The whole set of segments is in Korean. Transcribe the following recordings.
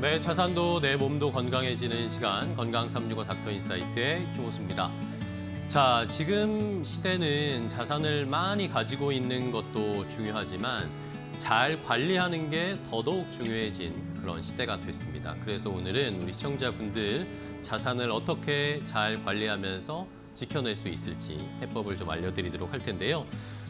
네, 자산도 내 몸도 건강해지는 시간 건강 365 닥터 인사이트의 김호수입니다. 자, 지금 시대는 자산을 많이 가지고 있는 것도 중요하지만 잘 관리하는 게 더더욱 중요해진 그런 시대가 됐습니다. 그래서 오늘은 우리 시청자분들 자산을 어떻게 잘 관리하면서 지켜낼 수 있을지 해법을 좀 알려드리도록 할 텐데요.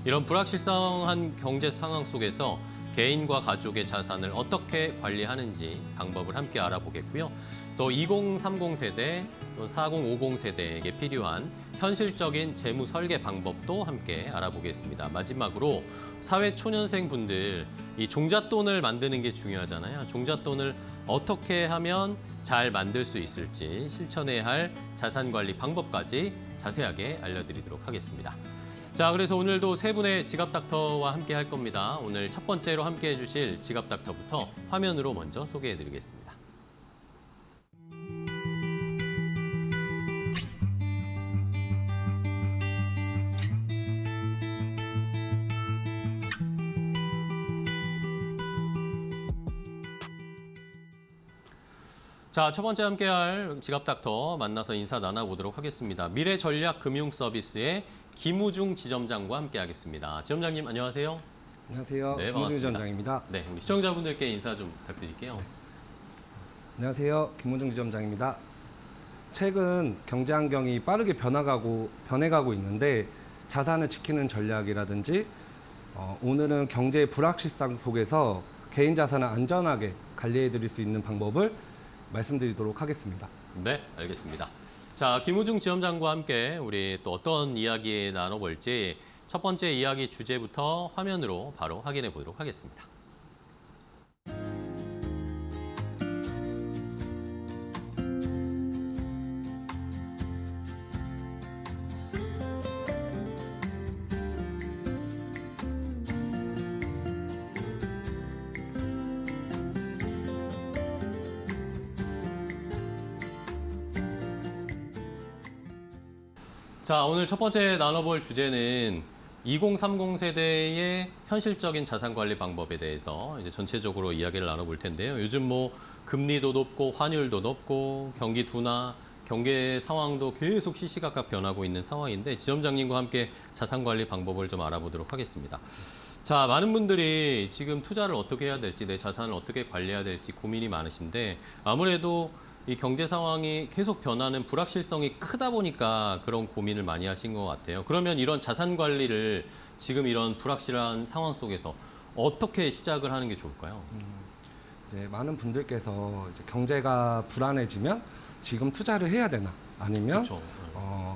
이런 불확실성한 경제 상황 속에서 개인과 가족의 자산을 어떻게 관리하는지 방법을 함께 알아보겠고요. 또 2030 세대, 또 4050 세대에게 필요한 현실적인 재무 설계 방법도 함께 알아보겠습니다. 마지막으로 사회 초년생 분들, 이 종잣돈을 만드는 게 중요하잖아요. 종잣돈을 어떻게 하면 잘 만들 수 있을지 실천해야 할 자산 관리 방법까지 자세하게 알려드리도록 하겠습니다. 자, 그래서 오늘도 세 분의 지갑 닥터와 함께 할 겁니다. 오늘 첫 번째로 함께 해주실 지갑 닥터부터 화면으로 먼저 소개해드리겠습니다. 자, 첫 번째 함께할 지갑 닥터 만나서 인사 나눠보도록 하겠습니다. 미래전략금융서비스의 김우중 지점장과 함께하겠습니다. 지점장님 안녕하세요. 안녕하세요. 네, 김우중 반갑습니다. 지점장입니다. 네, 우리 시청자분들께 인사 좀 부탁드릴게요. 안녕하세요. 김우중 지점장입니다. 최근 경제 환경이 빠르게 변해가고 있는데 자산을 지키는 전략이라든지 오늘은 경제의 불확실성 속에서 개인 자산을 안전하게 관리해드릴 수 있는 방법을 말씀드리도록 하겠습니다. 네, 알겠습니다. 자, 김우중 지점장과 함께 우리 또 어떤 이야기 나눠볼지 첫 번째 이야기 주제부터 화면으로 바로 확인해 보도록 하겠습니다. 자, 오늘 첫 번째 나눠볼 주제는 2030 세대의 현실적인 자산 관리 방법에 대해서 이제 전체적으로 이야기를 나눠볼 텐데요. 요즘 뭐 금리도 높고 환율도 높고 경기 둔화, 경제 상황도 계속 시시각각 변하고 있는 상황인데 지점장님과 함께 자산 관리 방법을 좀 알아보도록 하겠습니다. 자, 많은 분들이 지금 투자를 어떻게 해야 될지, 내 자산을 어떻게 관리해야 될지 고민이 많으신데 아무래도 이 경제 상황이 계속 변하는 불확실성이 크다 보니까 그런 고민을 많이 하신 것 같아요. 그러면 이런 자산 관리를 지금 이런 불확실한 상황 속에서 어떻게 시작을 하는 게 좋을까요? 이제 많은 분들께서 이제 경제가 불안해지면 지금 투자를 해야 되나 아니면 그렇죠.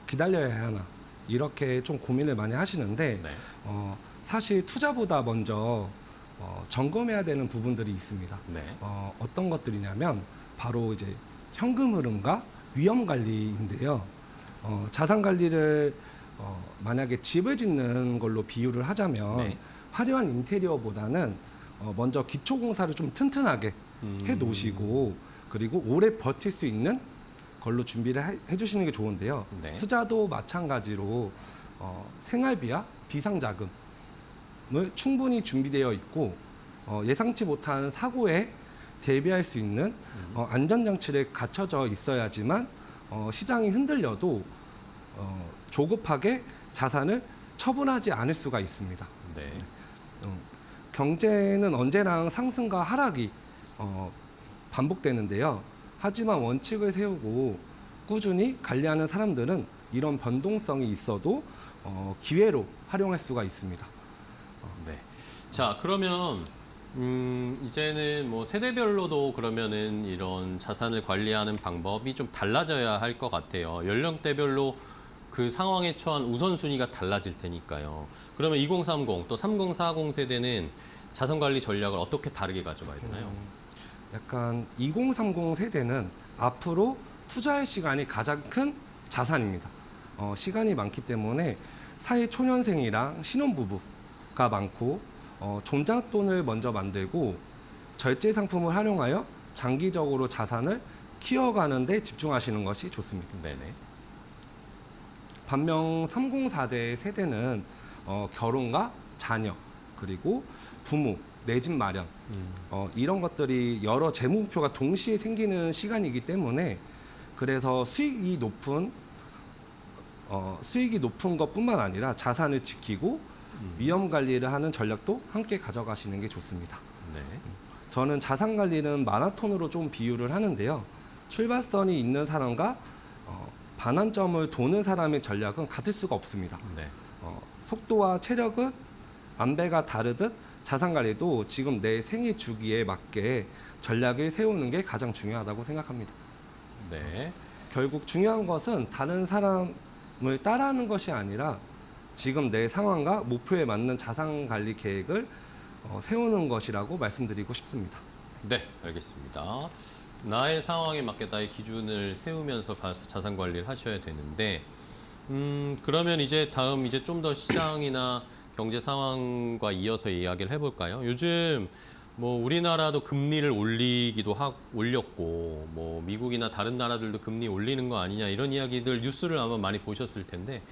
기다려야 하나 이렇게 좀 고민을 많이 하시는데 네. 사실 투자보다 먼저 점검해야 되는 부분들이 있습니다. 네. 어떤 것들이냐면 바로 이제 현금 흐름과 위험 관리인데요. 자산 관리를 만약에 집을 짓는 걸로 비유를 하자면 네. 화려한 인테리어보다는 먼저 기초 공사를 좀 튼튼하게 해 놓으시고 그리고 오래 버틸 수 있는 걸로 준비를 해 주시는 게 좋은데요. 네. 투자도 마찬가지로 생활비와 비상자금을 충분히 준비되어 있고 예상치 못한 사고에 대비할 수 있는 안전장치를 갖춰져 있어야지만 시장이 흔들려도 조급하게 자산을 처분하지 않을 수가 있습니다. 네. 경제는 언제나 상승과 하락이 반복되는데요. 하지만 원칙을 세우고 꾸준히 관리하는 사람들은 이런 변동성이 있어도 기회로 활용할 수가 있습니다. 네. 자, 그러면 이제는 뭐 세대별로도 그러면은 이런 자산을 관리하는 방법이 좀 달라져야 할 것 같아요. 연령대별로 그 상황에 처한 우선순위가 달라질 테니까요. 그러면 2030, 또 3040 세대는 자산 관리 전략을 어떻게 다르게 가져가야 되나요? 약간 2030 세대는 앞으로 투자할 시간이 가장 큰 자산입니다. 시간이 많기 때문에 사회 초년생이랑 신혼부부가 많고 종잣돈을 먼저 만들고 절제 상품을 활용하여 장기적으로 자산을 키워가는 데 집중하시는 것이 좋습니다. 네네. 반면 3040 세대는 결혼과 자녀 그리고 부모 내 집 마련, 이런 것들이 여러 재무 목표가 동시에 생기는 시간이기 때문에 그래서 수익이 높은 것뿐만 아니라 자산을 지키고 위험 관리를 하는 전략도 함께 가져가시는 게 좋습니다. 네. 저는 자산 관리는 마라톤으로 좀 비유를 하는데요. 출발선이 있는 사람과 반환점을 도는 사람의 전략은 같을 수가 없습니다. 네. 속도와 체력은 안배가 다르듯 자산 관리도 지금 내 생애 주기에 맞게 전략을 세우는 게 가장 중요하다고 생각합니다. 네. 결국 중요한 것은 다른 사람을 따라하는 것이 아니라 지금 내 상황과 목표에 맞는 자산 관리 계획을 세우는 것이라고 말씀드리고 싶습니다. 네, 알겠습니다. 나의 상황에 맞게 나의 기준을 세우면서 자산 관리를 하셔야 되는데, 그러면 이제 다음 이제 좀 더 시장이나 경제 상황과 이어서 이야기를 해볼까요? 요즘 뭐 우리나라도 금리를 올렸고, 뭐 미국이나 다른 나라들도 금리 올리는 거 아니냐 이런 이야기들 뉴스를 아마 많이 보셨을 텐데,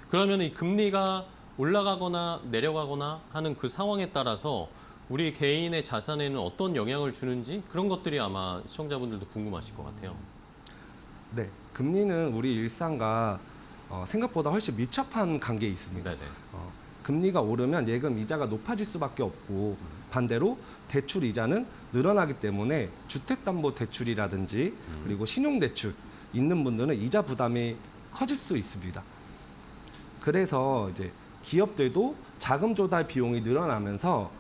그러면 이 금리가 올라가거나 내려가거나 하는 그 상황에 따라서 우리 개인의 자산에는 어떤 영향을 주는지 그런 것들이 아마 시청자분들도 궁금하실 것 같아요. 네, 금리는 우리 일상과 생각보다 훨씬 밀접한 관계에 있습니다. 네네. 금리가 오르면 예금 이자가 높아질 수밖에 없고 반대로 대출 이자는 늘어나기 때문에 주택담보대출이라든지 그리고 신용대출 있는 분들은 이자 부담이 커질 수 있습니다. 그래서 이제 기업들도 자금 조달 비용이 늘어나면서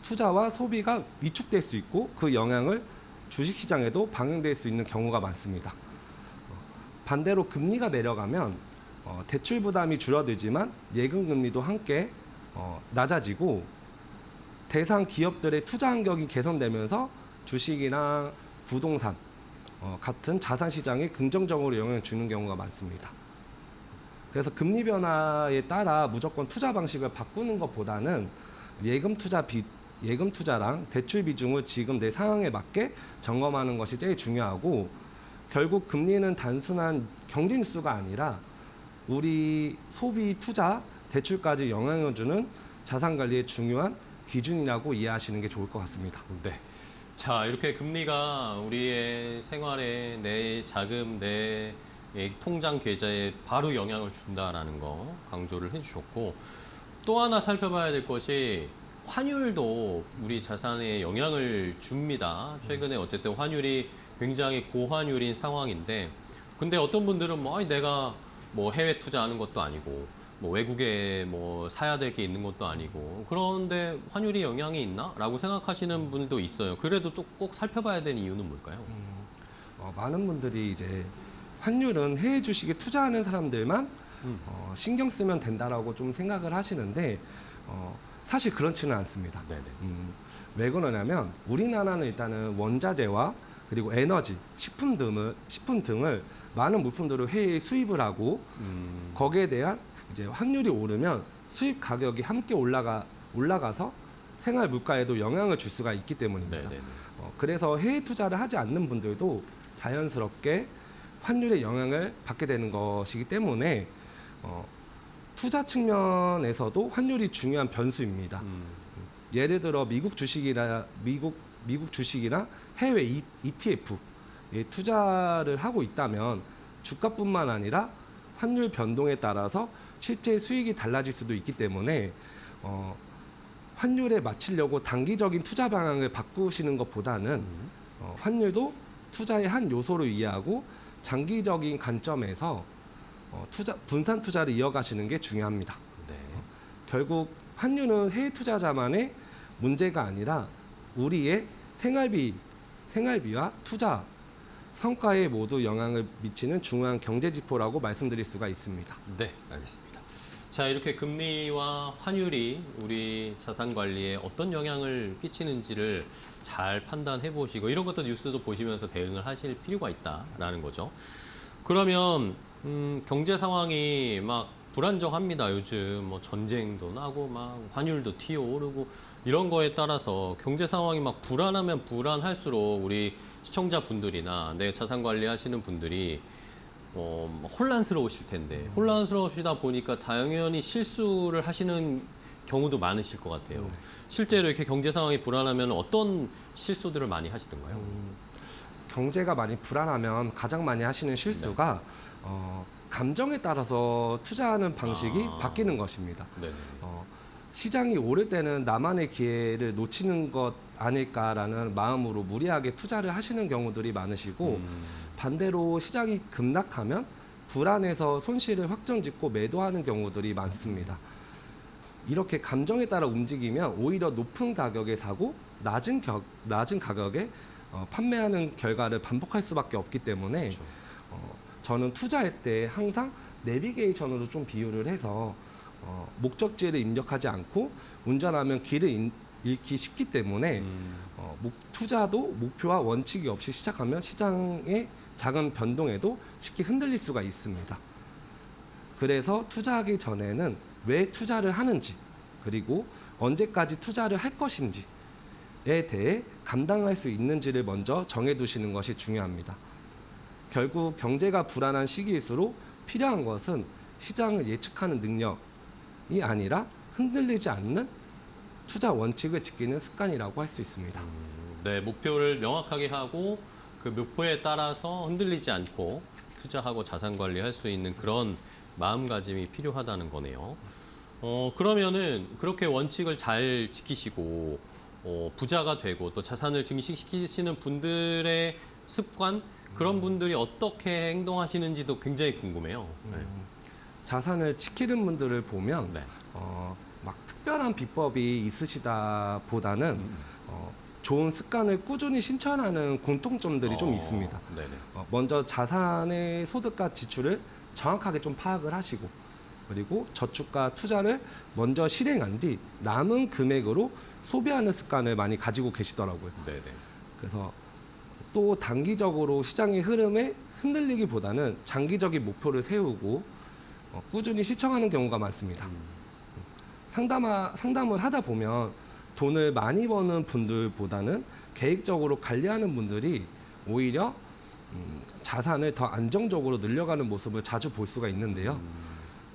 투자와 소비가 위축될 수 있고 그 영향을 주식시장에도 반영될 수 있는 경우가 많습니다. 반대로 금리가 내려가면 대출 부담이 줄어들지만 예금 금리도 함께 낮아지고 대상 기업들의 투자 환경이 개선되면서 주식이나 부동산 같은 자산 시장에 긍정적으로 영향을 주는 경우가 많습니다. 그래서 금리 변화에 따라 무조건 투자 방식을 바꾸는 것보다는 예금 투자랑 대출 비중을 지금 내 상황에 맞게 점검하는 것이 제일 중요하고 결국 금리는 단순한 경제 뉴스가 아니라 우리 소비, 투자, 대출까지 영향을 주는 자산 관리의 중요한 기준이라고 이해하시는 게 좋을 것 같습니다. 네. 자, 이렇게 금리가 우리의 생활에 내 자금, 내 통장 계좌에 바로 영향을 준다라는 거 강조를 해주셨고 또 하나 살펴봐야 될 것이 환율도 우리 자산에 영향을 줍니다. 최근에 어쨌든 환율이 굉장히 고환율인 상황인데 근데 어떤 분들은 뭐 내가 뭐 해외 투자하는 것도 아니고 뭐 외국에 뭐 사야 될 게 있는 것도 아니고 그런데 환율이 영향이 있나? 라고 생각하시는 분도 있어요. 그래도 또 꼭 살펴봐야 되는 이유는 뭘까요? 많은 분들이 이제 환율은 해외 주식에 투자하는 사람들만 신경 쓰면 된다라고 좀 생각을 하시는데 사실 그렇지는 않습니다. 네네. 왜 그러냐면 우리나라는 일단은 원자재와 그리고 에너지, 식품 등을 많은 물품들을 해외에 수입을 하고 거기에 대한 이제 환율이 오르면 수입 가격이 함께 올라가서 생활 물가에도 영향을 줄 수가 있기 때문입니다. 네네. 그래서 해외 투자를 하지 않는 분들도 자연스럽게 환율의 영향을 받게 되는 것이기 때문에 투자 측면에서도 환율이 중요한 변수입니다. 예를 들어 미국 주식이나 해외 ETF 에 투자를 하고 있다면 주가뿐만 아니라 환율 변동에 따라서 실제 수익이 달라질 수도 있기 때문에 환율에 맞추려고 단기적인 투자 방향을 바꾸시는 것보다는 환율도 투자의 한 요소로 이해하고 장기적인 관점에서 분산 투자를 이어가시는 게 중요합니다. 네. 결국 환율은 해외 투자자만의 문제가 아니라 우리의 생활비와 투자 성과에 모두 영향을 미치는 중요한 경제 지표라고 말씀드릴 수가 있습니다. 네, 알겠습니다. 자, 이렇게 금리와 환율이 우리 자산 관리에 어떤 영향을 끼치는지를 잘 판단해 보시고 이런 것도 뉴스도 보시면서 대응을 하실 필요가 있다라는 거죠. 그러면 경제 상황이 막 불안정합니다. 요즘 뭐 전쟁도 나고 막 환율도 튀어오르고 이런 거에 따라서 경제 상황이 막 불안하면 불안할수록 우리 시청자분들이나 내 자산 관리하시는 분들이 혼란스러우실 텐데 혼란스러우시다 보니까 당연히 실수를 하시는 경우도 많으실 것 같아요. 네. 실제로 이렇게 경제 상황이 불안하면 어떤 실수들을 많이 하시던가요? 경제가 많이 불안하면 가장 많이 하시는 실수가 감정에 따라서 투자하는 방식이 아. 바뀌는 것입니다. 네네. 시장이 오를 때는 나만의 기회를 놓치는 것 아닐까라는 마음으로 무리하게 투자를 하시는 경우들이 많으시고 반대로 시장이 급락하면 불안해서 손실을 확정짓고 매도하는 경우들이 많습니다. 이렇게 감정에 따라 움직이면 오히려 높은 가격에 사고 낮은 가격에 판매하는 결과를 반복할 수밖에 없기 때문에 그렇죠. 저는 투자할 때 항상 내비게이션으로 좀 비유를 해서 목적지를 입력하지 않고 운전하면 길을 잃기 쉽기 때문에 투자도 목표와 원칙이 없이 시작하면 시장의 작은 변동에도 쉽게 흔들릴 수가 있습니다. 그래서 투자하기 전에는 왜 투자를 하는지 그리고 언제까지 투자를 할 것인지에 대해 감당할 수 있는지를 먼저 정해두시는 것이 중요합니다. 결국 경제가 불안한 시기일수록 필요한 것은 시장을 예측하는 능력이 아니라 흔들리지 않는 투자 원칙을 지키는 습관이라고 할 수 있습니다. 네, 목표를 명확하게 하고 그 목표에 따라서 흔들리지 않고 투자하고 자산 관리할 수 있는 그런 마음가짐이 필요하다는 거네요. 그러면은 그렇게 원칙을 잘 지키시고 부자가 되고 또 자산을 증식시키시는 분들의 습관 그런 분들이 어떻게 행동하시는지도 굉장히 궁금해요. 네. 자산을 지키는 분들을 보면 네. 막 특별한 비법이 있으시다 보다는 좋은 습관을 꾸준히 실천하는 공통점들이 좀 있습니다. 네네. 먼저 자산의 소득과 지출을 정확하게 좀 파악을 하시고 그리고 저축과 투자를 먼저 실행한 뒤 남은 금액으로 소비하는 습관을 많이 가지고 계시더라고요. 네네. 그래서 또 단기적으로 시장의 흐름에 흔들리기보다는 장기적인 목표를 세우고 꾸준히 실천하는 경우가 많습니다. 상담을 하다 보면 돈을 많이 버는 분들보다는 계획적으로 관리하는 분들이 오히려 자산을 더 안정적으로 늘려가는 모습을 자주 볼 수가 있는데요.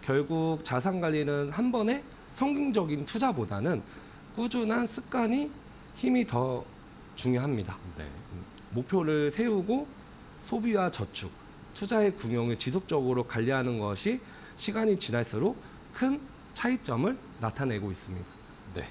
결국 자산 관리는 한 번에 성공적인 투자보다는 꾸준한 습관이 힘이 더 중요합니다. 네. 목표를 세우고 소비와 저축, 투자의 균형을 지속적으로 관리하는 것이 시간이 지날수록 큰 차이점을 나타내고 있습니다. 네.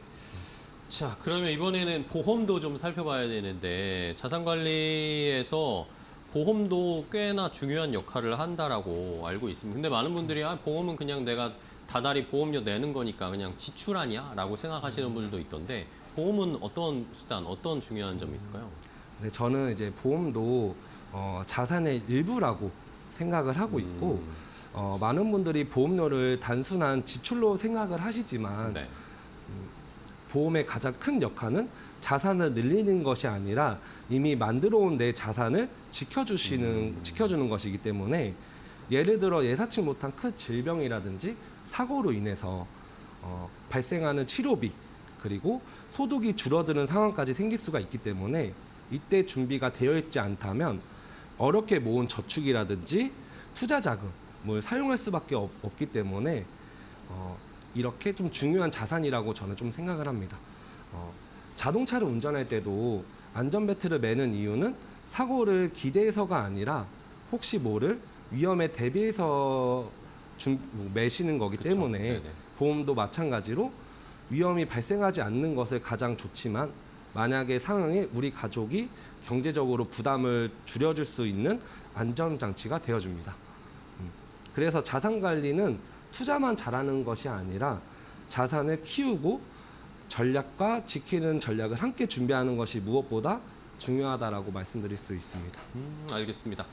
자, 그러면 이번에는 보험도 좀 살펴봐야 되는데 자산 관리에서 보험도 꽤나 중요한 역할을 한다라고 알고 있습니다. 근데 많은 분들이 보험은 그냥 내가 다달이 보험료 내는 거니까 그냥 지출 아니야? 라고 생각하시는 분들도 있던데 보험은 어떤 수단, 어떤 중요한 점이 있을까요? 네, 저는 이제 보험도 자산의 일부라고 생각을 하고 있고 많은 분들이 보험료를 단순한 지출로 생각을 하시지만 네. 보험의 가장 큰 역할은 자산을 늘리는 것이 아니라 이미 만들어 온 내 자산을 지켜주는 것이기 때문에 예를 들어 예사치 못한 큰 질병이라든지 사고로 인해서 발생하는 치료비 그리고 소득이 줄어드는 상황까지 생길 수가 있기 때문에 이때 준비가 되어 있지 않다면 어렵게 모은 저축이라든지 투자 자금을 사용할 수밖에 없기 때문에 이렇게 좀 중요한 자산이라고 저는 좀 생각을 합니다. 자동차를 운전할 때도 안전벨트를 매는 이유는 사고를 기대해서가 아니라 혹시 모를 위험에 대비해서 매시는 거기 그쵸. 때문에 네네. 보험도 마찬가지로 위험이 발생하지 않는 것을 가장 좋지만 만약의 상황에 우리 가족이 경제적으로 부담을 줄여줄 수 있는 안전장치가 되어줍니다. 그래서 자산 관리는 투자만 잘하는 것이 아니라 자산을 키우고 전략과 지키는 전략을 함께 준비하는 것이 무엇보다 중요하다라고 말씀드릴 수 있습니다. 알겠습니다.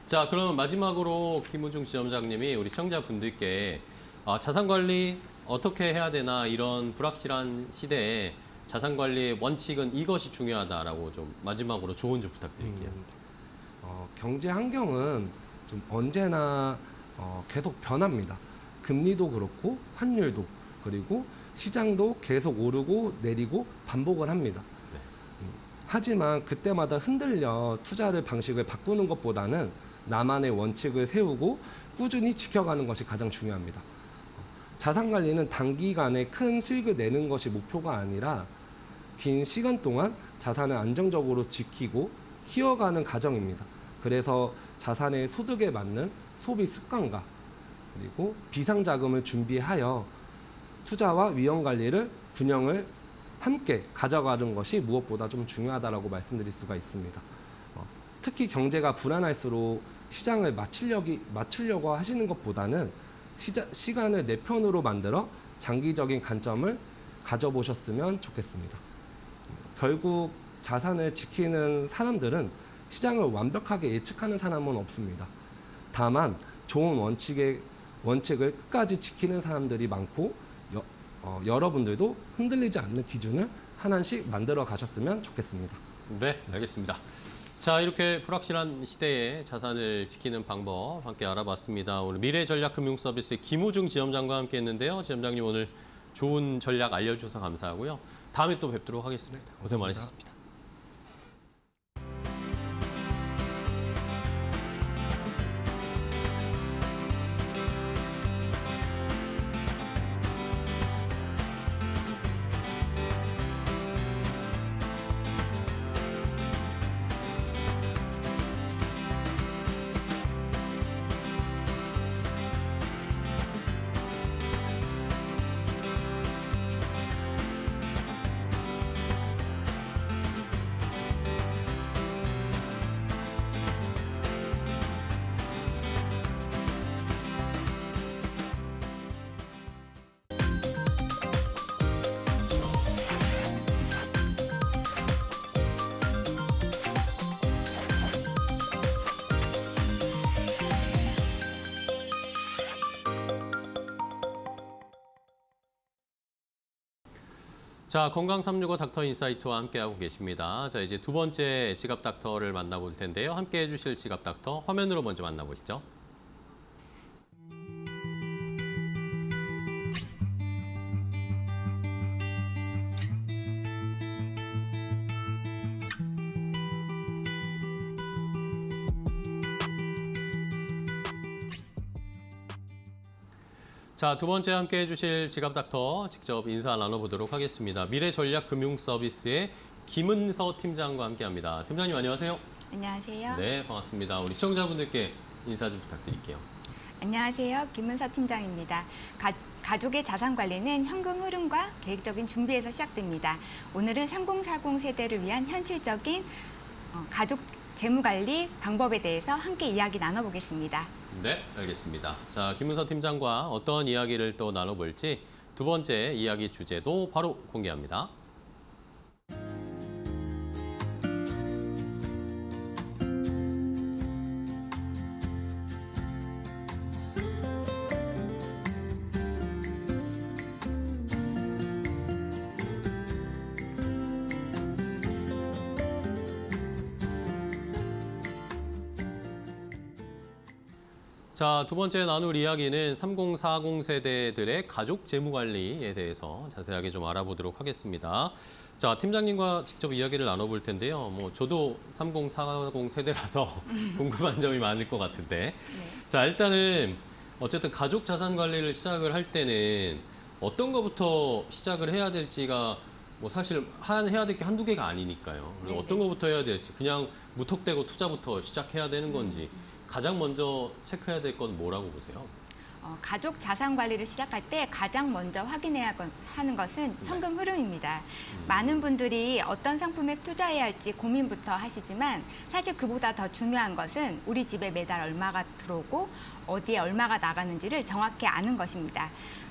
자, 그러면 마지막으로 김우중 지점장님이 우리 시청자분들께 자산 관리 어떻게 해야 되나 이런 불확실한 시대에 자산 관리의 원칙은 이것이 중요하다라고 좀 마지막으로 조언 좀 부탁드릴게요. 경제 환경은 좀 언제나 계속 변합니다. 금리도 그렇고 환율도 그리고 시장도 계속 오르고 내리고 반복을 합니다. 네. 하지만 그때마다 흔들려 투자를 방식을 바꾸는 것보다는 나만의 원칙을 세우고 꾸준히 지켜가는 것이 가장 중요합니다. 자산 관리는 단기간에 큰 수익을 내는 것이 목표가 아니라 긴 시간 동안 자산을 안정적으로 지키고 키워가는 과정입니다. 그래서 자산의 소득에 맞는 소비 습관과 그리고 비상자금을 준비하여 투자와 위험 관리를 균형을 함께 가져가는 것이 무엇보다 좀 중요하다고 말씀드릴 수가 있습니다. 특히 경제가 불안할수록 시장을 맞추려고 하시는 것보다는 시간을 내 편으로 만들어 장기적인 관점을 가져보셨으면 좋겠습니다. 결국 자산을 지키는 사람들은 시장을 완벽하게 예측하는 사람은 없습니다. 다만 좋은 원칙을 끝까지 지키는 사람들이 많고 여러분들도 흔들리지 않는 기준을 하나씩 만들어 가셨으면 좋겠습니다. 네, 알겠습니다. 자, 이렇게 불확실한 시대에 자산을 지키는 방법 함께 알아봤습니다. 오늘 미래전략금융서비스의 김우중 지점장과 함께 했는데요. 지점장님 오늘 좋은 전략 알려주셔서 감사하고요. 다음에 또 뵙도록 하겠습니다. 고생 많으셨습니다. 자, 건강 365 닥터 인사이트와 함께하고 계십니다. 자, 이제 두 번째 지갑 닥터를 만나볼 텐데요. 함께 해주실 지갑 닥터 화면으로 먼저 만나보시죠. 자, 두 번째 함께 해주실 지갑 닥터 직접 인사 나눠보도록 하겠습니다. 미래전략금융서비스의 김은서 팀장과 함께합니다. 팀장님 안녕하세요. 안녕하세요. 네, 반갑습니다. 우리 시청자분들께 인사 좀 부탁드릴게요. 안녕하세요. 김은서 팀장입니다. 가족의 자산 관리는 현금 흐름과 계획적인 준비에서 시작됩니다. 오늘은 3040 세대를 위한 현실적인 가족 재무 관리 방법에 대해서 함께 이야기 나눠보겠습니다. 네, 알겠습니다. 자, 김은서 팀장과 어떤 이야기를 또 나눠볼지 두 번째 이야기 주제도 바로 공개합니다. 자, 두 번째 나눌 이야기는 3040 세대들의 가족 재무 관리에 대해서 자세하게 좀 알아보도록 하겠습니다. 자, 팀장님과 직접 이야기를 나눠볼 텐데요. 저도 3040 세대라서 궁금한 점이 많을 것 같은데. 네. 자, 일단은 어쨌든 가족 자산 관리를 시작을 할 때는 어떤 것부터 시작을 해야 될지가 사실 해야 될 게 한두 개가 아니니까요. 그래서 어떤 것부터 해야 될지 그냥 무턱대고 투자부터 시작해야 되는 건지 가장 먼저 체크해야 될 건 뭐라고 보세요? 가족 자산 관리를 시작할 때 가장 먼저 확인해야 하는 것은 현금 흐름입니다. 많은 분들이 어떤 상품에 투자해야 할지 고민부터 하시지만 사실 그보다 더 중요한 것은 우리 집에 매달 얼마가 들어오고 어디에 얼마가 나가는지를 정확히 아는 것입니다.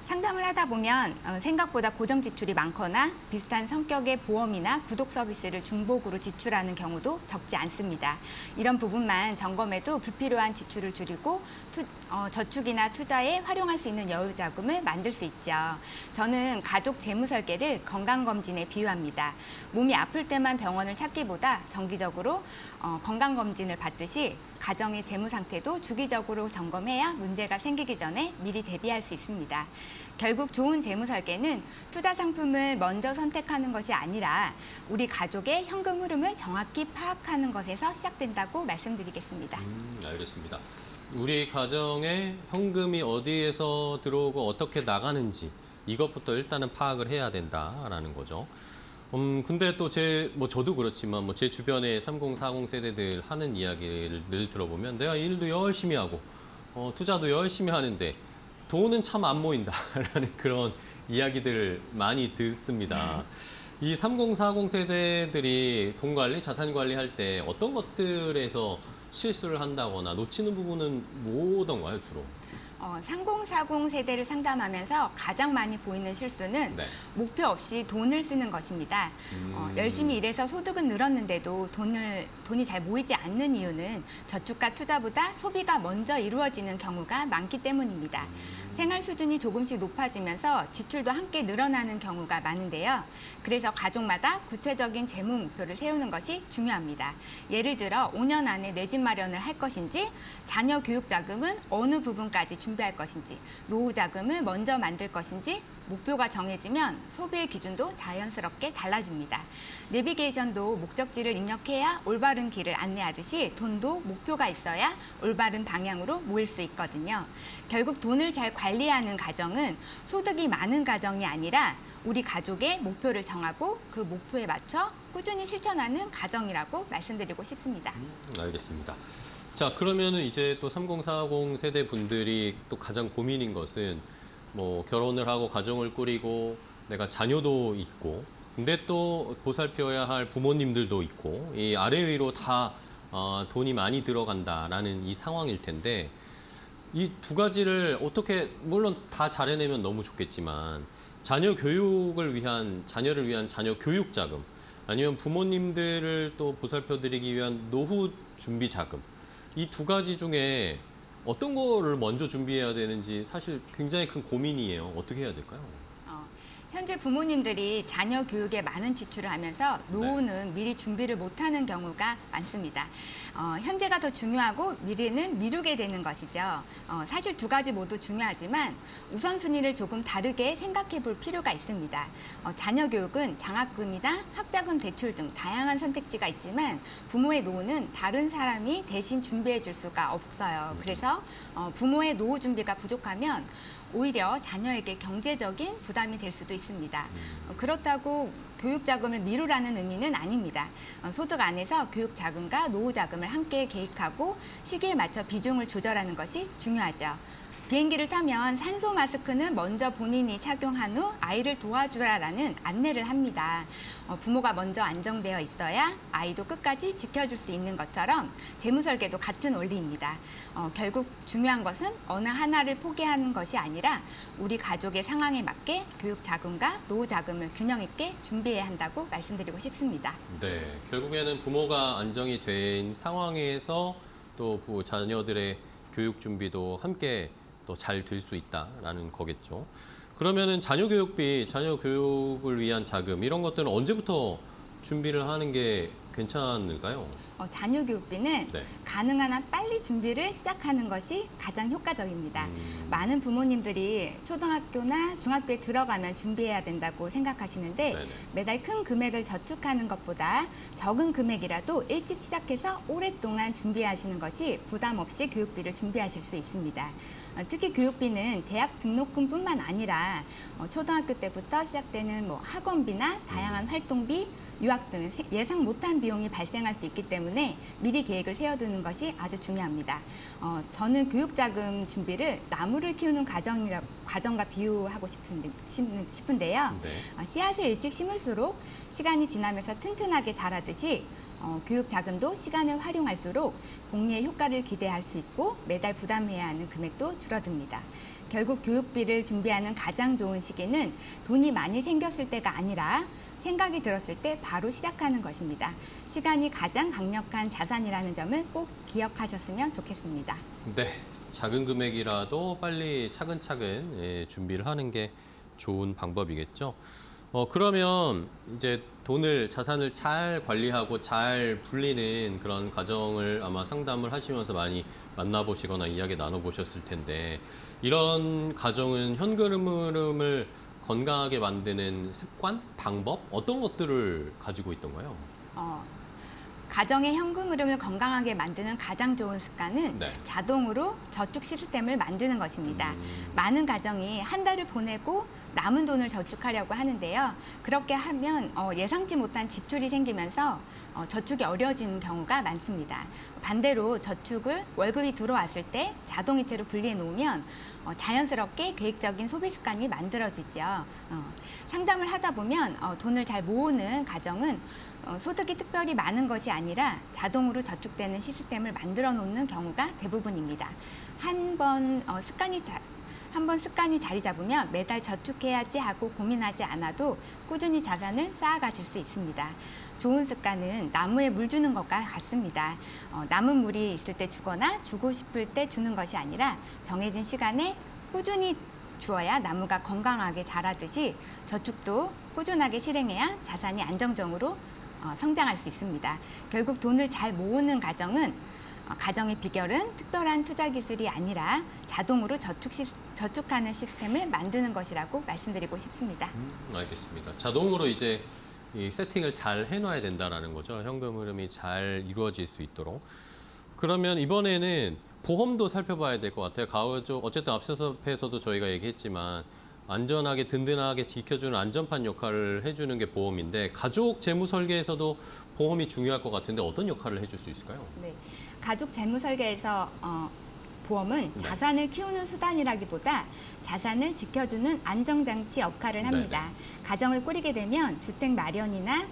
상담을 하다 보면 생각보다 고정 지출이 많거나 비슷한 성격의 보험이나 구독 서비스를 중복으로 지출하는 경우도 적지 않습니다. 이런 부분만 점검해도 불필요한 지출을 줄이고 저축이나 투자에 활용할 수 있는 여유 자금을 만들 수 있죠. 저는 가족 재무 설계를 건강검진에 비유합니다. 몸이 아플 때만 병원을 찾기보다 정기적으로 건강검진을 받듯이 가정의 재무 상태도 주기적으로 점검해야 문제가 생기기 전에 미리 대비할 수 있습니다. 결국 좋은 재무 설계는 투자 상품을 먼저 선택하는 것이 아니라 우리 가족의 현금 흐름을 정확히 파악하는 것에서 시작된다고 말씀드리겠습니다. 알겠습니다. 우리 가정에 현금이 어디에서 들어오고 어떻게 나가는지 이것부터 일단은 파악을 해야 된다라는 거죠. 근데 또 저도 그렇지만 제 주변에 30, 40 세대들 하는 이야기를 늘 들어보면 내가 일도 열심히 하고 투자도 열심히 하는데 돈은 참 안 모인다라는 그런 이야기들을 많이 듣습니다. 이 30, 40 세대들이 돈 관리, 자산 관리할 때 어떤 것들에서 실수를 한다거나 놓치는 부분은 뭐던가요, 주로? 30, 40 세대를 상담하면서 가장 많이 보이는 실수는 네. 목표 없이 돈을 쓰는 것입니다. 열심히 일해서 소득은 늘었는데도 돈이 잘 모이지 않는 이유는 저축과 투자보다 소비가 먼저 이루어지는 경우가 많기 때문입니다. 생활 수준이 조금씩 높아지면서 지출도 함께 늘어나는 경우가 많은데요. 그래서 가족마다 구체적인 재무 목표를 세우는 것이 중요합니다. 예를 들어 5년 안에 내 집 마련을 할 것인지, 자녀 교육 자금은 어느 부분까지 준비할 것인지, 노후 자금을 먼저 만들 것인지 목표가 정해지면 소비의 기준도 자연스럽게 달라집니다. 내비게이션도 목적지를 입력해야 올바른 길을 안내하듯이 돈도 목표가 있어야 올바른 방향으로 모일 수 있거든요. 결국 돈을 잘 관리하는 가정은 소득이 많은 가정이 아니라 우리 가족의 목표를 정하고 그 목표에 맞춰 꾸준히 실천하는 가정이라고 말씀드리고 싶습니다. 알겠습니다. 자, 그러면은 이제 또 30, 40 세대 분들이 또 가장 고민인 것은 결혼을 하고 가정을 꾸리고 내가 자녀도 있고 근데 또 보살펴야 할 부모님들도 있고 이 아래 위로 다 돈이 많이 들어간다라는 이 상황일 텐데 이 두 가지를 어떻게 물론 다 잘해내면 너무 좋겠지만 자녀를 위한 자녀 교육 자금 아니면 부모님들을 또 보살펴드리기 위한 노후 준비 자금 이 두 가지 중에 어떤 거를 먼저 준비해야 되는지 사실 굉장히 큰 고민이에요. 어떻게 해야 될까요? 현재 부모님들이 자녀 교육에 많은 지출을 하면서 노후는 미리 준비를 못하는 경우가 많습니다. 현재가 더 중요하고 미래는 미루게 되는 것이죠. 사실 두 가지 모두 중요하지만 우선순위를 조금 다르게 생각해 볼 필요가 있습니다. 자녀 교육은 장학금이나 학자금 대출 등 다양한 선택지가 있지만 부모의 노후는 다른 사람이 대신 준비해 줄 수가 없어요. 그래서 부모의 노후 준비가 부족하면 오히려 자녀에게 경제적인 부담이 될 수도 있습니다. 그렇다고 교육 자금을 미루라는 의미는 아닙니다. 소득 안에서 교육 자금과 노후 자금을 함께 계획하고 시기에 맞춰 비중을 조절하는 것이 중요하죠. 비행기를 타면 산소 마스크는 먼저 본인이 착용한 후 아이를 도와주라라는 안내를 합니다. 부모가 먼저 안정되어 있어야 아이도 끝까지 지켜줄 수 있는 것처럼 재무 설계도 같은 원리입니다. 결국 중요한 것은 어느 하나를 포기하는 것이 아니라 우리 가족의 상황에 맞게 교육 자금과 노후 자금을 균형 있게 준비해야 한다고 말씀드리고 싶습니다. 네, 결국에는 부모가 안정이 된 상황에서 또 자녀들의 교육 준비도 함께 또 잘 될 수 있다라는 거겠죠. 그러면은 자녀 교육비, 자녀 교육을 위한 자금 이런 것들은 언제부터 준비를 하는 게 괜찮을까요? 자녀 교육비는 네. 가능한 한 빨리 준비를 시작하는 것이 가장 효과적입니다. 많은 부모님들이 초등학교나 중학교에 들어가면 준비해야 된다고 생각하시는데 네네. 매달 큰 금액을 저축하는 것보다 적은 금액이라도 일찍 시작해서 오랫동안 준비하시는 것이 부담 없이 교육비를 준비하실 수 있습니다. 특히 교육비는 대학 등록금뿐만 아니라 초등학교 때부터 시작되는 학원비나 다양한 활동비, 유학 등 예상 못한 비용이 발생할 수 있기 때문에 미리 계획을 세워두는 것이 아주 중요합니다. 저는 교육자금 준비를 나무를 키우는 과정과 비유하고 싶은데요. 네. 씨앗을 일찍 심을수록 시간이 지나면서 튼튼하게 자라듯이 교육 자금도 시간을 활용할수록 복리의 효과를 기대할 수 있고 매달 부담해야 하는 금액도 줄어듭니다. 결국 교육비를 준비하는 가장 좋은 시기는 돈이 많이 생겼을 때가 아니라 생각이 들었을 때 바로 시작하는 것입니다. 시간이 가장 강력한 자산이라는 점을 꼭 기억하셨으면 좋겠습니다. 네, 작은 금액이라도 빨리 차근차근 준비를 하는 게 좋은 방법이겠죠. 그러면 이제 자산을 잘 관리하고 잘 불리는 그런 과정을 아마 상담을 하시면서 많이 만나보시거나 이야기 나눠보셨을 텐데, 이런 가정은 현금 흐름을 건강하게 만드는 습관, 방법, 어떤 것들을 가지고 있던가요? 가정의 현금 흐름을 건강하게 만드는 가장 좋은 습관은 네. 자동으로 저축 시스템을 만드는 것입니다. 많은 가정이 한 달을 보내고 남은 돈을 저축하려고 하는데요. 그렇게 하면 예상치 못한 지출이 생기면서 저축이 어려워지는 경우가 많습니다. 반대로 저축을 월급이 들어왔을 때 자동이체로 분리해 놓으면 자연스럽게 계획적인 소비 습관이 만들어지죠. 상담을 하다 보면 돈을 잘 모으는 가정은 소득이 특별히 많은 것이 아니라 자동으로 저축되는 시스템을 만들어 놓는 경우가 대부분입니다. 한 번 습관이 자리 잡으면 매달 저축해야지 하고 고민하지 않아도 꾸준히 자산을 쌓아가실 수 있습니다. 좋은 습관은 나무에 물 주는 것과 같습니다. 남은 물이 있을 때 주거나 주고 싶을 때 주는 것이 아니라 정해진 시간에 꾸준히 주어야 나무가 건강하게 자라듯이 저축도 꾸준하게 실행해야 자산이 안정적으로 성장할 수 있습니다. 결국 돈을 잘 모으는 가정의 비결은 특별한 투자 기술이 아니라 자동으로 저축하는 시스템을 만드는 것이라고 말씀드리고 싶습니다. 알겠습니다. 자동으로 이제 이 세팅을 잘 해놔야 된다라는 거죠. 현금 흐름이 잘 이루어질 수 있도록. 그러면 이번에는 보험도 살펴봐야 될 것 같아요. 가족 어쨌든 앞서서도 저희가 얘기했지만 안전하게 든든하게 지켜주는 안전판 역할을 해주는 게 보험인데, 가족 재무 설계에서도 보험이 중요할 것 같은데 어떤 역할을 해줄 수 있을까요? 네, 가족 재무 설계에서 보험은 네. 자산을 키우는 수단이라기보다 자산을 지켜주는 안정장치 역할을 합니다. 가정을 꾸리게 되면 주택 마련이나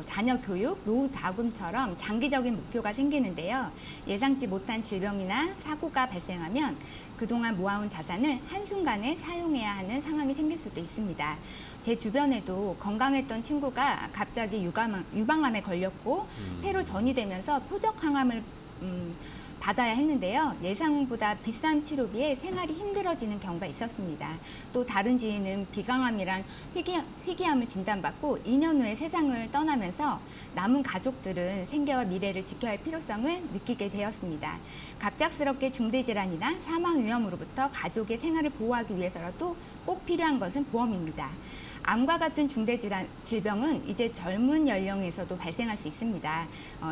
자녀 교육, 노후 자금처럼 장기적인 목표가 생기는데요. 예상치 못한 질병이나 사고가 발생하면 그동안 모아온 자산을 한순간에 사용해야 하는 상황이 생길 수도 있습니다. 제 주변에도 건강했던 친구가 갑자기 유방암에 걸렸고 폐로 전이되면서 표적 항암을 받아야 했는데요. 예상보다 비싼 치료비에 생활이 힘들어지는 경우가 있었습니다. 또 다른 지인은 비강암이란 희귀암을 진단받고 2년 후에 세상을 떠나면서 남은 가족들은 생계와 미래를 지켜야 할 필요성을 느끼게 되었습니다. 갑작스럽게 중대질환이나 사망 위험으로부터 가족의 생활을 보호하기 위해서라도 꼭 필요한 것은 보험입니다. 암과 같은 질병은 이제 젊은 연령에서도 발생할 수 있습니다.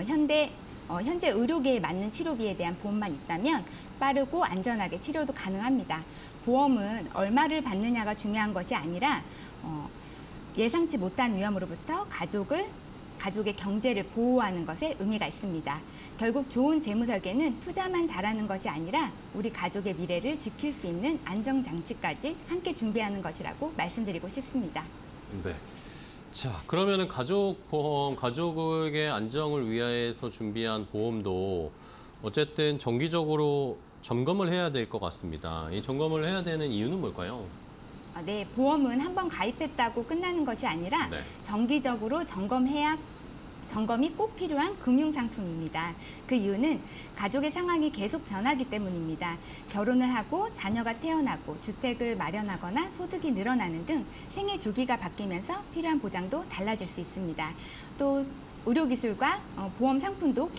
현재 의료계에 맞는 치료비에 대한 보험만 있다면 빠르고 안전하게 치료도 가능합니다. 보험은 얼마를 받느냐가 중요한 것이 아니라 예상치 못한 위험으로부터 가족의 경제를 보호하는 것에 의미가 있습니다. 결국 좋은 재무 설계는 투자만 잘하는 것이 아니라 우리 가족의 미래를 지킬 수 있는 안정장치까지 함께 준비하는 것이라고 말씀드리고 싶습니다. 네. 자, 그러면은 가족 보험, 가족의 안정을 위해서 준비한 보험도 어쨌든 정기적으로 점검을 해야 될 것 같습니다. 이 점검을 해야 되는 이유는 뭘까요? 네, 보험은 한번 가입했다고 끝나는 것이 아니라 네. 정기적으로 점검이 꼭 필요한 금융상품입니다. 그 이유는 가족의 상황이 계속 변하기 때문입니다. 결혼을 하고 자녀가 태어나고 주택을 마련하거나 소득이 늘어나는 등 생애 주기가 바뀌면서 필요한 보장도 달라질 수 있습니다. 또 의료기술과 보험 상품도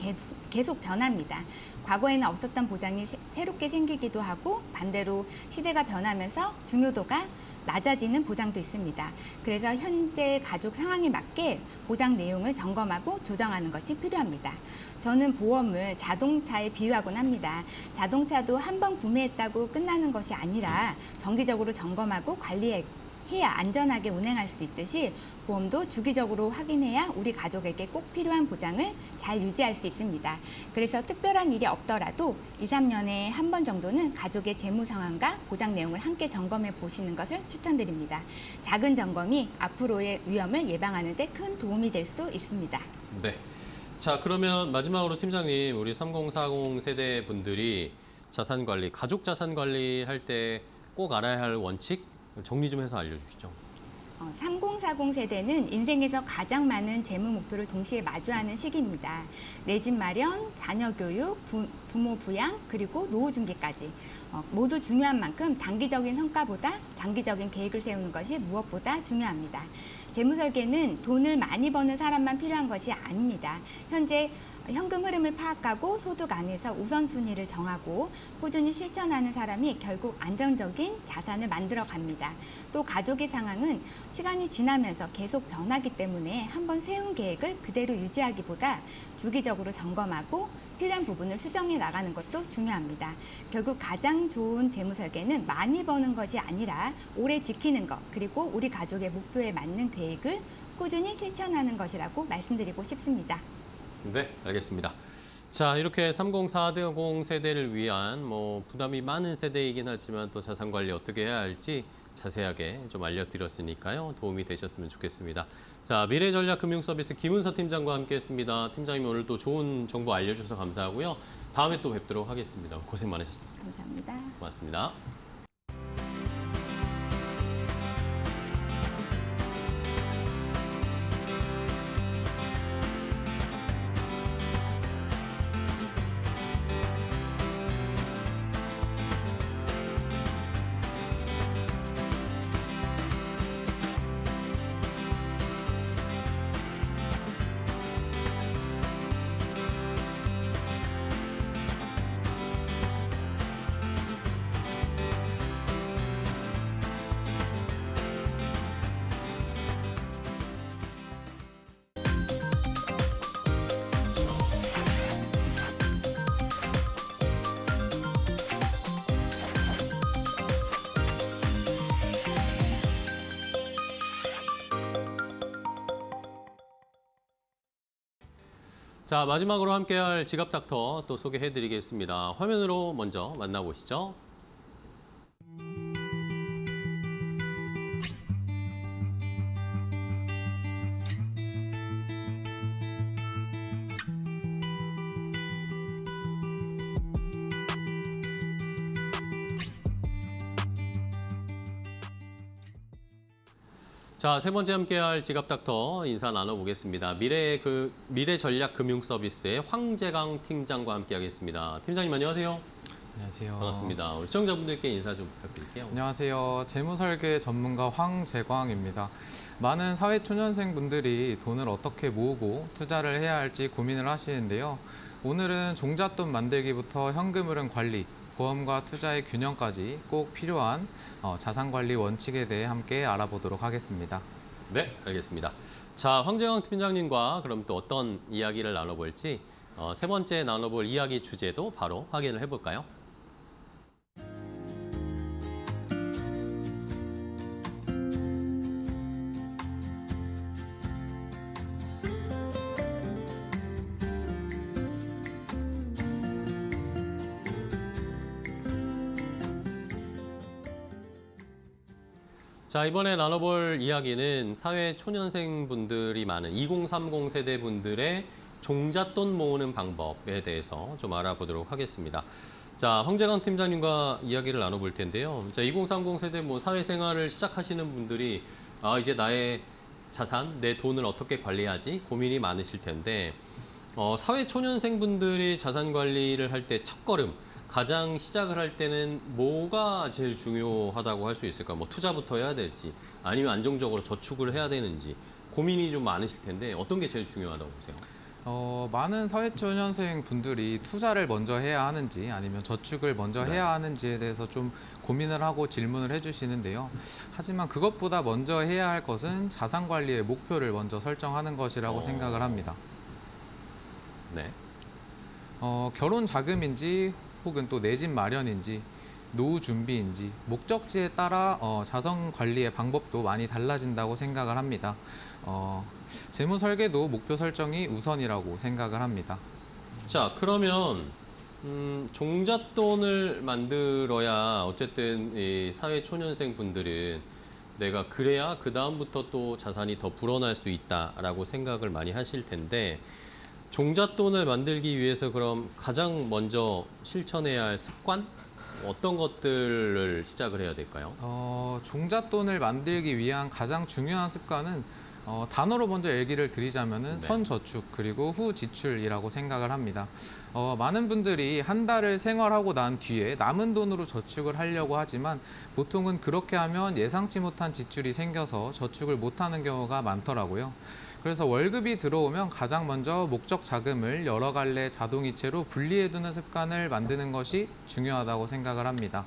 계속 변합니다. 과거에는 없었던 보장이 새롭게 생기기도 하고 반대로 시대가 변하면서 중요도가 낮아지는 보장도 있습니다. 그래서 현재 가족 상황에 맞게 보장 내용을 점검하고 조정하는 것이 필요합니다. 저는 보험을 자동차에 비유하곤 합니다. 자동차도 한 번 구매했다고 끝나는 것이 아니라 정기적으로 점검하고 관리해야 안전하게 운행할 수 있듯이 보험도 주기적으로 확인해야 우리 가족에게 꼭 필요한 보장을 잘 유지할 수 있습니다. 그래서 특별한 일이 없더라도 2, 3년에 한 번 정도는 가족의 재무 상황과 보장 내용을 함께 점검해 보시는 것을 추천드립니다. 작은 점검이 앞으로의 위험을 예방하는 데 큰 도움이 될 수 있습니다. 네. 자, 그러면 마지막으로 팀장님, 우리 3040 세대 분들이 자산 관리, 가족 자산 관리할 때 꼭 알아야 할 원칙 정리 좀 해서 알려주시죠. 3040 세대는 인생에서 가장 많은 재무 목표를 동시에 마주하는 시기입니다. 내 집 마련, 자녀 교육, 부모 부양, 그리고 노후 준비까지 모두 중요한 만큼 단기적인 성과보다 장기적인 계획을 세우는 것이 무엇보다 중요합니다. 재무 설계는 돈을 많이 버는 사람만 필요한 것이 아닙니다. 현재 현금 흐름을 파악하고 소득 안에서 우선순위를 정하고 꾸준히 실천하는 사람이 결국 안정적인 자산을 만들어 갑니다. 또 가족의 상황은 시간이 지나면서 계속 변하기 때문에 한번 세운 계획을 그대로 유지하기보다 주기적으로 점검하고 필요한 부분을 수정해 나가는 것도 중요합니다. 결국 가장 좋은 재무 설계는 많이 버는 것이 아니라 오래 지키는 것, 그리고 우리 가족의 목표에 맞는 계획을 꾸준히 실천하는 것이라고 말씀드리고 싶습니다. 네, 알겠습니다. 자, 이렇게 3040 세대를 위한 부담이 많은 세대이긴 하지만 또 자산 관리 어떻게 해야 할지 자세하게 좀 알려드렸으니까요. 도움이 되셨으면 좋겠습니다. 자, 미래전략금융서비스 김은서 팀장과 함께했습니다. 팀장님 오늘 또 좋은 정보 알려주셔서 감사하고요. 다음에 또 뵙도록 하겠습니다. 고생 많으셨습니다. 감사합니다. 고맙습니다. 자, 마지막으로 함께할 지갑닥터 또 소개해드리겠습니다. 화면으로 먼저 만나보시죠. 자, 세 번째 함께할 지갑닥터 인사 나눠보겠습니다. 미래전략금융서비스의 황재강 팀장과 함께하겠습니다. 팀장님 안녕하세요. 안녕하세요. 반갑습니다. 우리 시청자분들께 인사 좀 부탁드릴게요. 안녕하세요. 재무설계 전문가 황재광입니다. 많은 사회초년생 분들이 돈을 어떻게 모으고 투자를 해야 할지 고민을 하시는데요. 오늘은 종잣돈 만들기부터 현금 흐름 관리, 보험과 투자의 균형까지 꼭 필요한 자산관리 원칙에 대해 함께 알아보도록 하겠습니다. 네, 알겠습니다. 자, 황재광 팀장님과 그럼 또 어떤 이야기를 나눠볼지 세 번째 나눠볼 이야기 주제도 바로 확인을 해볼까요? 자, 이번에 나눠볼 이야기는 사회 초년생 분들이 많은 2030 세대 분들의 종잣돈 모으는 방법에 대해서 좀 알아보도록 하겠습니다. 자, 황재강 팀장님과 이야기를 나눠볼 텐데요. 자, 2030 세대 사회생활을 시작하시는 분들이 이제 나의 자산, 내 돈을 어떻게 관리하지 고민이 많으실 텐데 사회 초년생 분들이 자산 관리를 할 때 첫걸음 가장 시작을 할 때는 뭐가 제일 중요하다고 할 수 있을까요? 투자부터 해야 될지 아니면 안정적으로 저축을 해야 되는지 고민이 좀 많으실 텐데 어떤 게 제일 중요하다고 보세요? 많은 사회초년생 분들이 투자를 먼저 해야 하는지 아니면 저축을 먼저 해야 하는지에 대해서 좀 고민을 하고 질문을 해주시는데요. 하지만 그것보다 먼저 해야 할 것은 자산 관리의 목표를 먼저 설정하는 것이라고 생각을 합니다. 네. 결혼 자금인지 혹은 또 내 집 마련인지 노후 준비인지 목적지에 따라 자산 관리의 방법도 많이 달라진다고 생각을 합니다. 재무 설계도 목표 설정이 우선이라고 생각을 합니다. 자, 그러면 종잣돈을 만들어야 어쨌든 이 사회 초년생 분들은 내가 그래야 그 다음부터 또 자산이 더 불어날 수 있다라고 생각을 많이 하실 텐데 종잣돈을 만들기 위해서 그럼 가장 먼저 실천해야 할 습관 어떤 것들을 시작을 해야 될까요? 종잣돈을 만들기 위한 가장 중요한 습관은 단어로 먼저 얘기를 드리자면은 네. 선저축 그리고 후지출이라고 생각을 합니다. 많은 분들이 한 달을 생활하고 난 뒤에 남은 돈으로 저축을 하려고 하지만 보통은 그렇게 하면 예상치 못한 지출이 생겨서 저축을 못하는 경우가 많더라고요. 그래서 월급이 들어오면 가장 먼저 목적 자금을 여러 갈래 자동이체로 분리해두는 습관을 만드는 것이 중요하다고 생각을 합니다.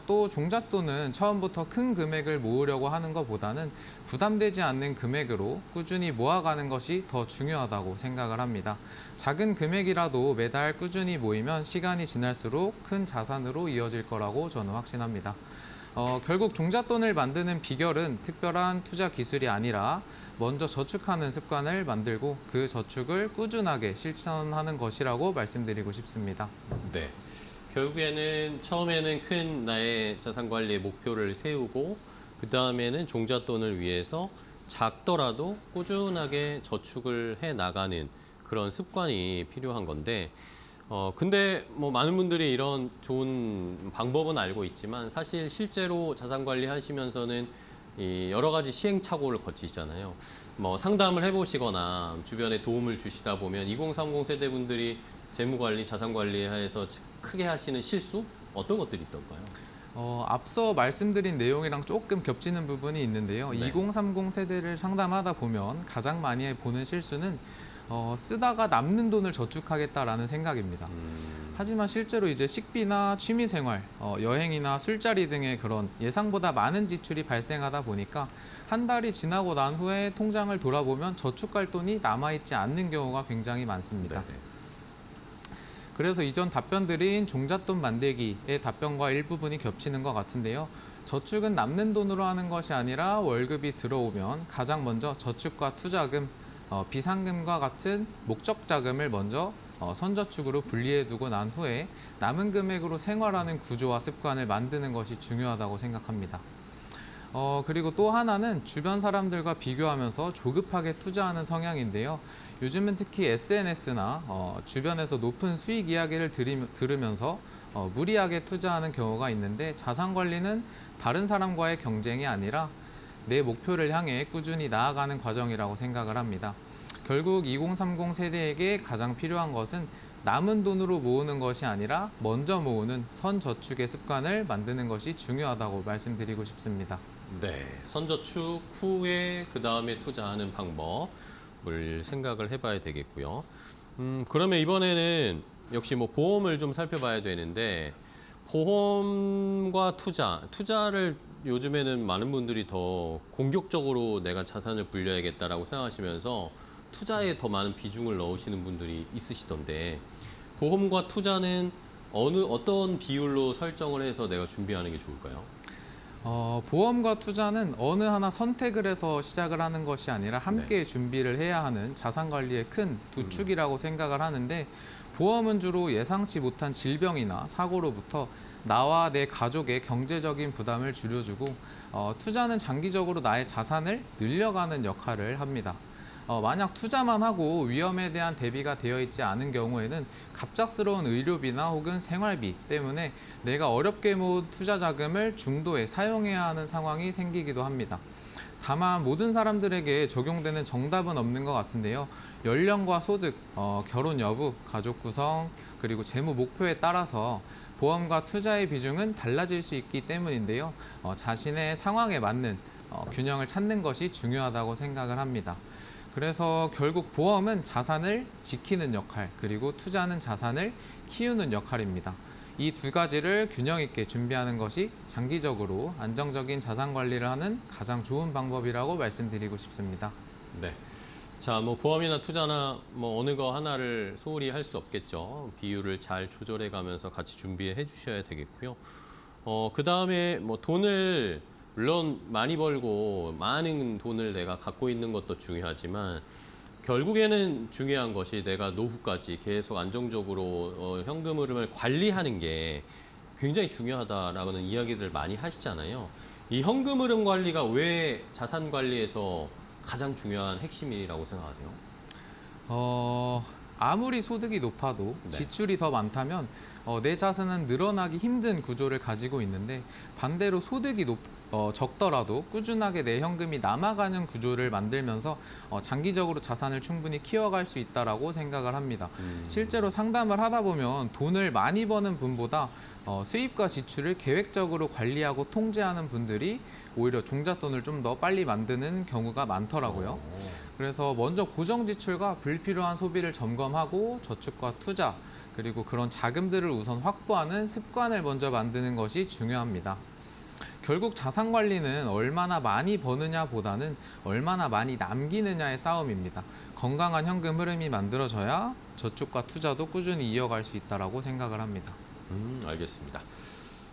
또 종잣돈은 처음부터 큰 금액을 모으려고 하는 것보다는 부담되지 않는 금액으로 꾸준히 모아가는 것이 더 중요하다고 생각을 합니다. 작은 금액이라도 매달 꾸준히 모이면 시간이 지날수록 큰 자산으로 이어질 거라고 저는 확신합니다. 결국 종잣돈을 만드는 비결은 특별한 투자 기술이 아니라 먼저 저축하는 습관을 만들고 그 저축을 꾸준하게 실천하는 것이라고 말씀드리고 싶습니다. 네. 결국에는 처음에는 큰 나의 자산 관리의 목표를 세우고 그 다음에는 종잣돈을 위해서 작더라도 꾸준하게 저축을 해 나가는 그런 습관이 필요한 건데 근데 뭐 많은 분들이 이런 좋은 방법은 알고 있지만 사실 실제로 자산 관리 하시면서는 이 여러 가지 시행착오를 거치시잖아요. 뭐 상담을 해보시거나 주변에 도움을 주시다 보면 2030 세대분들이 재무관리, 자산관리에서 크게 하시는 실수 어떤 것들이 있던가요? 앞서 말씀드린 내용이랑 조금 겹치는 부분이 있는데요. 네. 2030 세대를 상담하다 보면 가장 많이 보는 실수는 쓰다가 남는 돈을 저축하겠다라는 생각입니다. 하지만 실제로 이제 식비나 취미생활, 여행이나 술자리 등의 그런 예상보다 많은 지출이 발생하다 보니까 한 달이 지나고 난 후에 통장을 돌아보면 저축할 돈이 남아있지 않는 경우가 굉장히 많습니다. 네네. 그래서 이전 답변드린 종잣돈 만들기의 답변과 일부분이 겹치는 것 같은데요. 저축은 남는 돈으로 하는 것이 아니라 월급이 들어오면 가장 먼저 저축과 투자금, 비상금과 같은 목적 자금을 먼저 선저축으로 분리해두고 난 후에 남은 금액으로 생활하는 구조와 습관을 만드는 것이 중요하다고 생각합니다. 그리고 또 하나는 주변 사람들과 비교하면서 조급하게 투자하는 성향인데요. 요즘은 특히 SNS나 주변에서 높은 수익 이야기를 들으면서 무리하게 투자하는 경우가 있는데 자산 관리는 다른 사람과의 경쟁이 아니라 내 목표를 향해 꾸준히 나아가는 과정이라고 생각을 합니다. 결국 2030 세대에게 가장 필요한 것은 남은 돈으로 모으는 것이 아니라 먼저 모으는 선저축의 습관을 만드는 것이 중요하다고 말씀드리고 싶습니다. 네, 선저축 후에 그 다음에 투자하는 방법을 생각을 해봐야 되겠고요. 그러면 이번에는 역시 뭐 보험을 좀 살펴봐야 되는데 보험과 투자를 요즘에는 많은 분들이 더 공격적으로 내가 자산을 불려야겠다라고 생각하시면서 투자에 더 많은 비중을 넣으시는 분들이 있으시던데 보험과 투자는 어떤 비율로 설정을 해서 내가 준비하는 게 좋을까요? 보험과 투자는 어느 하나 선택을 해서 시작을 하는 것이 아니라 함께 준비를 해야 하는 자산 관리의 큰 두 축이라고 생각을 하는데 보험은 주로 예상치 못한 질병이나 사고로부터 나와 내 가족의 경제적인 부담을 줄여주고 투자는 장기적으로 나의 자산을 늘려가는 역할을 합니다. 만약 투자만 하고 위험에 대한 대비가 되어 있지 않은 경우에는 갑작스러운 의료비나 혹은 생활비 때문에 내가 어렵게 모은 투자 자금을 중도에 사용해야 하는 상황이 생기기도 합니다. 다만 모든 사람들에게 적용되는 정답은 없는 것 같은데요. 연령과 소득, 결혼 여부, 가족 구성, 그리고 재무 목표에 따라서 보험과 투자의 비중은 달라질 수 있기 때문인데요. 자신의 상황에 맞는 균형을 찾는 것이 중요하다고 생각을 합니다. 그래서 결국 보험은 자산을 지키는 역할, 그리고 투자는 자산을 키우는 역할입니다. 이 두 가지를 균형 있게 준비하는 것이 장기적으로 안정적인 자산 관리를 하는 가장 좋은 방법이라고 말씀드리고 싶습니다. 네. 자, 뭐 보험이나 투자나 뭐 어느 거 하나를 소홀히 할 수 없겠죠. 비율을 잘 조절해 가면서 같이 준비해 주셔야 되겠고요. 그 다음에 뭐 돈을 물론 많이 벌고 많은 돈을 내가 갖고 있는 것도 중요하지만 결국에는 중요한 것이 내가 노후까지 계속 안정적으로 현금 흐름을 관리하는 게 굉장히 중요하다라는 이야기들 많이 하시잖아요. 이 현금 흐름 관리가 왜 자산 관리에서 가장 중요한 핵심이라고 생각하세요? 아무리 소득이 높아도 네. 지출이 더 많다면 내 자산은 늘어나기 힘든 구조를 가지고 있는데 반대로 소득이 적더라도 꾸준하게 내 현금이 남아가는 구조를 만들면서 장기적으로 자산을 충분히 키워갈 수 있다라고 생각을 합니다. 실제로 상담을 하다 보면 돈을 많이 버는 분보다 수입과 지출을 계획적으로 관리하고 통제하는 분들이 오히려 종잣돈을 좀 더 빨리 만드는 경우가 많더라고요. 그래서 먼저 고정 지출과 불필요한 소비를 점검하고 저축과 투자, 그리고 그런 자금들을 우선 확보하는 습관을 먼저 만드는 것이 중요합니다. 결국 자산 관리는 얼마나 많이 버느냐보다는 얼마나 많이 남기느냐의 싸움입니다. 건강한 현금 흐름이 만들어져야 저축과 투자도 꾸준히 이어갈 수 있다고 생각을 합니다. 알겠습니다.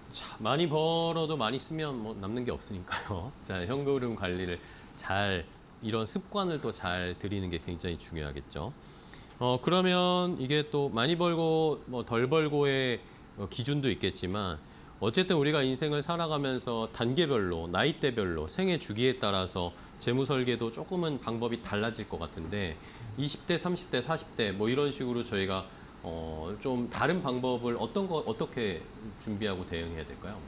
자, 많이 벌어도 많이 쓰면 뭐 남는 게 없으니까요. 자, 현금 흐름 관리를 잘 이런 습관을 또 잘 들이는 게 굉장히 중요하겠죠. 그러면 이게 또 많이 벌고 뭐 덜 벌고의 기준도 있겠지만 어쨌든 우리가 인생을 살아가면서 단계별로, 나이대별로, 생애 주기에 따라서 재무 설계도 조금은 방법이 달라질 것 같은데 20대, 30대, 40대 뭐 이런 식으로 저희가 좀 다른 방법을 어떻게 준비하고 대응해야 될까요?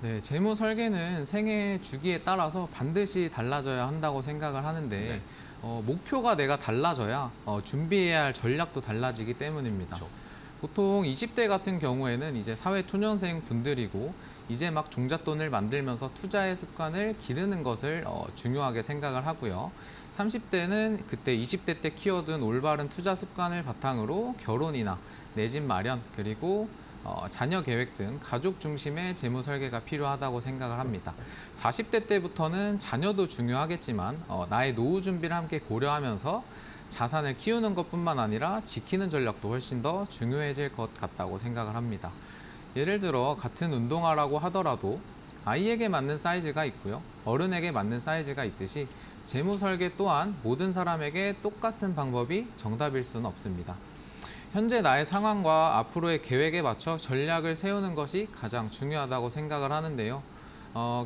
네, 재무 설계는 생애 주기에 따라서 반드시 달라져야 한다고 생각을 하는데 네. 목표가 내가 달라져야 준비해야 할 전략도 달라지기 때문입니다. 그렇죠. 보통 20대 같은 경우에는 이제 사회 초년생 분들이고 이제 막 종잣돈을 만들면서 투자의 습관을 기르는 것을 중요하게 생각을 하고요. 30대는 그때 20대 때 키워둔 올바른 투자 습관을 바탕으로 결혼이나 내 집 마련 그리고 자녀 계획 등 가족 중심의 재무 설계가 필요하다고 생각을 합니다. 40대 때부터는 자녀도 중요하겠지만 나의 노후 준비를 함께 고려하면서 자산을 키우는 것뿐만 아니라 지키는 전략도 훨씬 더 중요해질 것 같다고 생각을 합니다. 예를 들어 같은 운동화라고 하더라도 아이에게 맞는 사이즈가 있고요. 어른에게 맞는 사이즈가 있듯이 재무 설계 또한 모든 사람에게 똑같은 방법이 정답일 수는 없습니다. 현재 나의 상황과 앞으로의 계획에 맞춰 전략을 세우는 것이 가장 중요하다고 생각을 하는데요.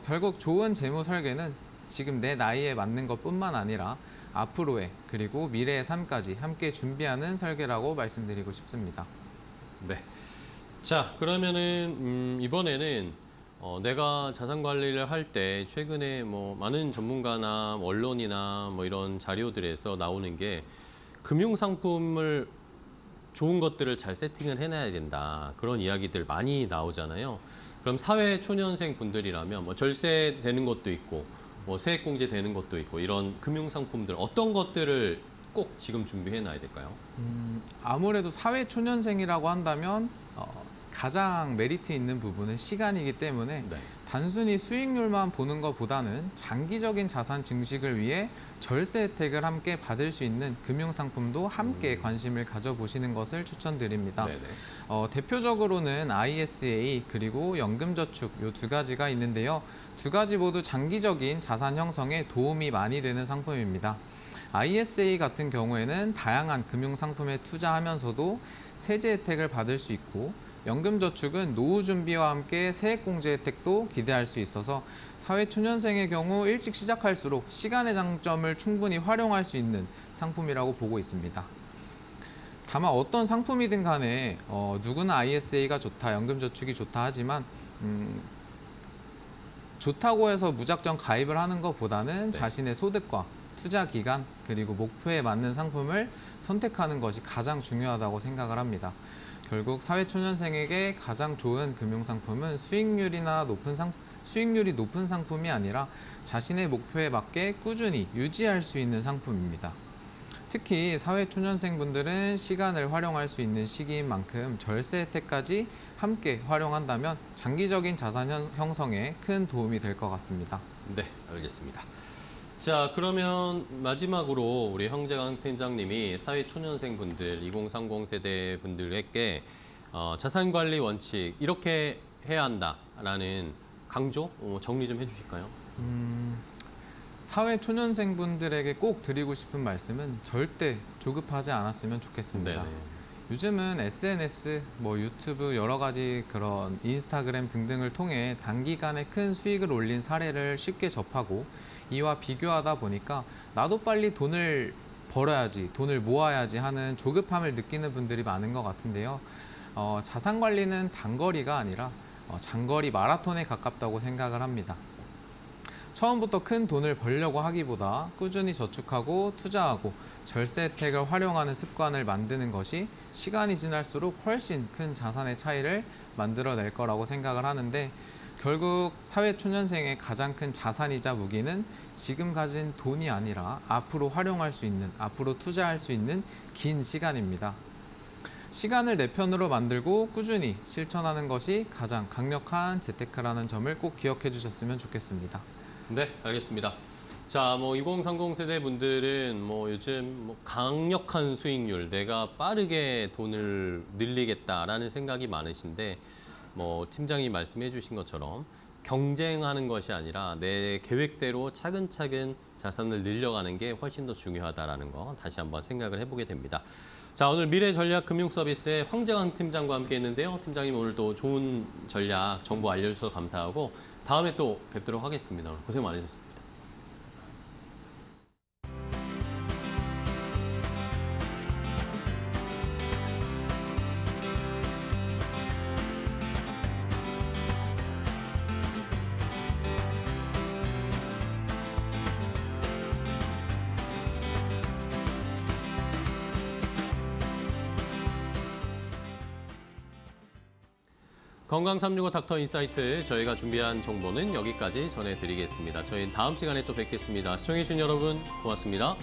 결국 좋은 재무 설계는 지금 내 나이에 맞는 것뿐만 아니라 앞으로의 그리고 미래의 삶까지 함께 준비하는 설계라고 말씀드리고 싶습니다. 네. 자, 그러면은 이번에는 내가 자산 관리를 할 때 최근에 뭐 많은 전문가나 언론이나 뭐 이런 자료들에서 나오는 게 금융 상품을 좋은 것들을 잘 세팅을 해놔야 된다. 그런 이야기들 많이 나오잖아요. 그럼 사회 초년생 분들이라면 뭐 절세 되는 것도 있고 뭐 세액공제 되는 것도 있고 이런 금융 상품들 어떤 것들을 꼭 지금 준비해 놔야 될까요? 아무래도 사회 초년생이라고 한다면 가장 메리트 있는 부분은 시간이기 때문에 네. 단순히 수익률만 보는 것보다는 장기적인 자산 증식을 위해 절세 혜택을 함께 받을 수 있는 금융상품도 함께 관심을 가져보시는 것을 추천드립니다. 네네. 대표적으로는 ISA 그리고 연금저축 이 두 가지가 있는데요. 두 가지 모두 장기적인 자산 형성에 도움이 많이 되는 상품입니다. ISA 같은 경우에는 다양한 금융상품에 투자하면서도 세제 혜택을 받을 수 있고 연금저축은 노후 준비와 함께 세액공제 혜택도 기대할 수 있어서 사회 초년생의 경우 일찍 시작할수록 시간의 장점을 충분히 활용할 수 있는 상품이라고 보고 있습니다. 다만 어떤 상품이든 간에 누구나 ISA가 좋다, 연금저축이 좋다 하지만 좋다고 해서 무작정 가입을 하는 것보다는 네. 자신의 소득과 투자 기간 그리고 목표에 맞는 상품을 선택하는 것이 가장 중요하다고 생각을 합니다. 결국 사회초년생에게 가장 좋은 금융상품은 수익률이 높은 상품이 아니라 자신의 목표에 맞게 꾸준히 유지할 수 있는 상품입니다. 특히 사회초년생분들은 시간을 활용할 수 있는 시기인 만큼 절세 혜택까지 함께 활용한다면 장기적인 자산 형성에 큰 도움이 될 것 같습니다. 네, 알겠습니다. 자, 그러면 마지막으로 우리 형제강 팀장님이 사회 초년생 분들, 2030 세대 분들에게 자산관리 원칙 이렇게 해야 한다라는 강조 정리 좀 해주실까요? 사회 초년생 분들에게 꼭 드리고 싶은 말씀은 절대 조급하지 않았으면 좋겠습니다. 네네. 요즘은 SNS, 유튜브 여러 가지 그런 인스타그램 등등을 통해 단기간에 큰 수익을 올린 사례를 쉽게 접하고 이와 비교하다 보니까 나도 빨리 돈을 벌어야지, 돈을 모아야지 하는 조급함을 느끼는 분들이 많은 것 같은데요. 자산 관리는 단거리가 아니라 장거리 마라톤에 가깝다고 생각을 합니다. 처음부터 큰 돈을 벌려고 하기보다 꾸준히 저축하고 투자하고 절세 혜택을 활용하는 습관을 만드는 것이 시간이 지날수록 훨씬 큰 자산의 차이를 만들어낼 거라고 생각을 하는데, 결국 사회초년생의 가장 큰 자산이자 무기는 지금 가진 돈이 아니라 앞으로 활용할 수 있는, 앞으로 투자할 수 있는 긴 시간입니다. 시간을 내 편으로 만들고 꾸준히 실천하는 것이 가장 강력한 재테크라는 점을 꼭 기억해 주셨으면 좋겠습니다. 네, 알겠습니다. 자, 2030 세대 분들은 요즘 강력한 수익률, 내가 빠르게 돈을 늘리겠다라는 생각이 많으신데, 팀장이 말씀해 주신 것처럼 경쟁하는 것이 아니라 내 계획대로 차근차근 자산을 늘려가는 게 훨씬 더 중요하다라는 거 다시 한번 생각을 해보게 됩니다. 자, 오늘 미래전략금융서비스의 황재광 팀장과 함께 했는데요. 팀장님 오늘도 좋은 전략, 정보 알려주셔서 감사하고 다음에 또 뵙도록 하겠습니다. 오늘 고생 많으셨습니다. 건강 365 닥터 인사이트, 저희가 준비한 정보는 여기까지 전해드리겠습니다. 저희는 다음 시간에 또 뵙겠습니다. 시청해주신 여러분 고맙습니다.